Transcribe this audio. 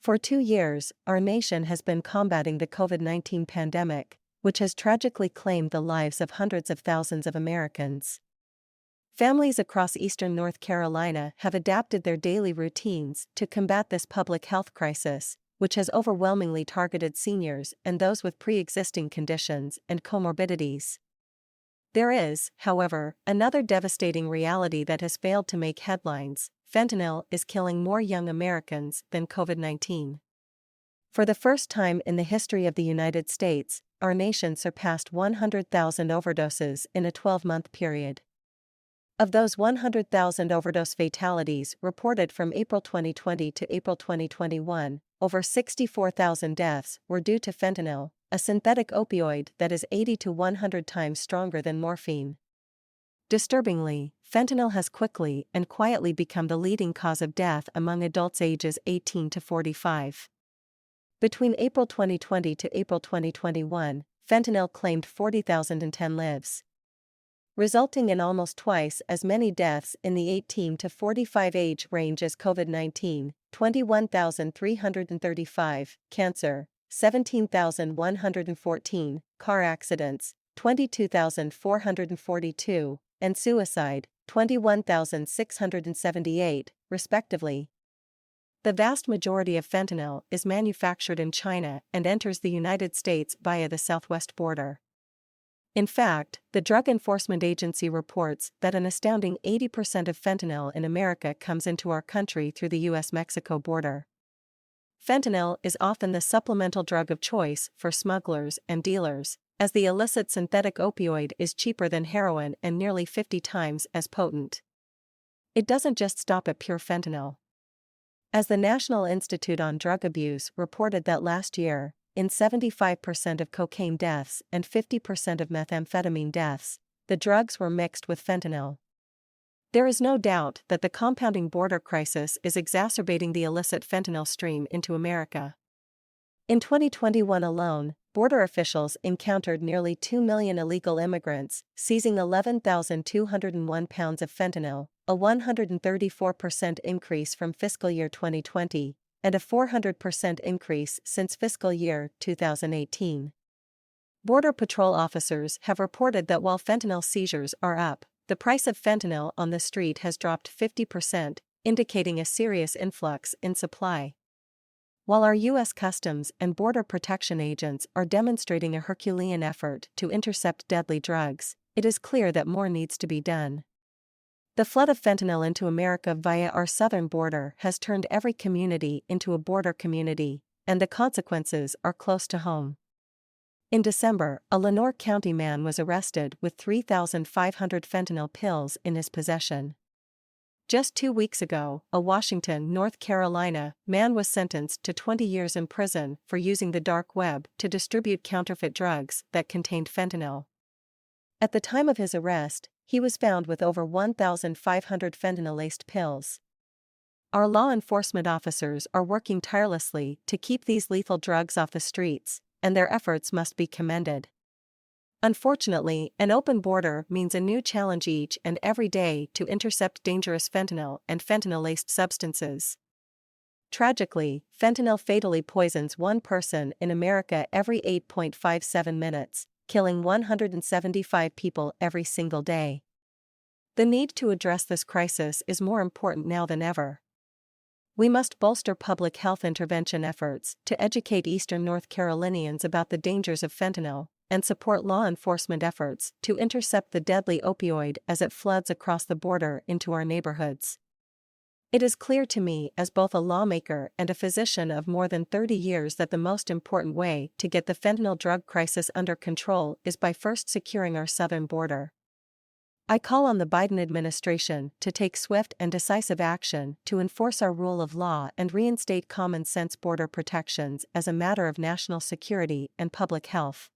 For 2 years, our nation has been combating the COVID-19 pandemic, which has tragically claimed the lives of hundreds of thousands of Americans. Families across eastern North Carolina have adapted their daily routines to combat this public health crisis, which has overwhelmingly targeted seniors and those with pre-existing conditions and comorbidities. There is, however, another devastating reality that has failed to make headlines: fentanyl is killing more young Americans than COVID-19. For the first time in the history of the United States, our nation surpassed 100,000 overdoses in a 12-month period. Of those 100,000 overdose fatalities reported from April 2020 to April 2021, over 64,000 deaths were due to fentanyl, a synthetic opioid that is 80 to 100 times stronger than morphine. Disturbingly, fentanyl has quickly and quietly become the leading cause of death among adults ages 18 to 45. Between April 2020 to April 2021, fentanyl claimed 40,010 lives, resulting in almost twice as many deaths in the 18 to 45 age range as COVID-19, 21,335, cancer, 17,114, car accidents, 22,442, and suicide, 21,678, respectively. The vast majority of fentanyl is manufactured in China and enters the United States via the southwest border. In fact, the Drug Enforcement Agency reports that an astounding 80% of fentanyl in America comes into our country through the U.S.-Mexico border. Fentanyl is often the supplemental drug of choice for smugglers and dealers, as the illicit synthetic opioid is cheaper than heroin and nearly 50 times as potent. It doesn't just stop at pure fentanyl. As the National Institute on Drug Abuse reported that last year, in 75% of cocaine deaths and 50% of methamphetamine deaths, the drugs were mixed with fentanyl. There is no doubt that the compounding border crisis is exacerbating the illicit fentanyl stream into America. In 2021 alone, border officials encountered nearly 2 million illegal immigrants, seizing 11,201 pounds of fentanyl, a 134% increase from fiscal year 2020, and a 400% increase since fiscal year 2018. Border Patrol officers have reported that while fentanyl seizures are up, the price of fentanyl on the street has dropped 50%, indicating a serious influx in supply. While our U.S. Customs and Border Protection agents are demonstrating a Herculean effort to intercept deadly drugs, it is clear that more needs to be done. The flood of fentanyl into America via our southern border has turned every community into a border community, and the consequences are close to home. In December, a Lenoir County man was arrested with 3,500 fentanyl pills in his possession. Just 2 weeks ago, a Washington, North Carolina, man was sentenced to 20 years in prison for using the dark web to distribute counterfeit drugs that contained fentanyl. At the time of his arrest, he was found with over 1,500 fentanyl-laced pills. Our law enforcement officers are working tirelessly to keep these lethal drugs off the streets, and their efforts must be commended. Unfortunately, an open border means a new challenge each and every day to intercept dangerous fentanyl and fentanyl-laced substances. Tragically, fentanyl fatally poisons one person in America every 8.57 minutes, killing 175 people every single day. The need to address this crisis is more important now than ever. We must bolster public health intervention efforts to educate Eastern North Carolinians about the dangers of fentanyl, and support law enforcement efforts to intercept the deadly opioid as it floods across the border into our neighborhoods. It is clear to me as both a lawmaker and a physician of more than 30 years that the most important way to get the fentanyl drug crisis under control is by first securing our southern border. I call on the Biden administration to take swift and decisive action to enforce our rule of law and reinstate common-sense border protections as a matter of national security and public health.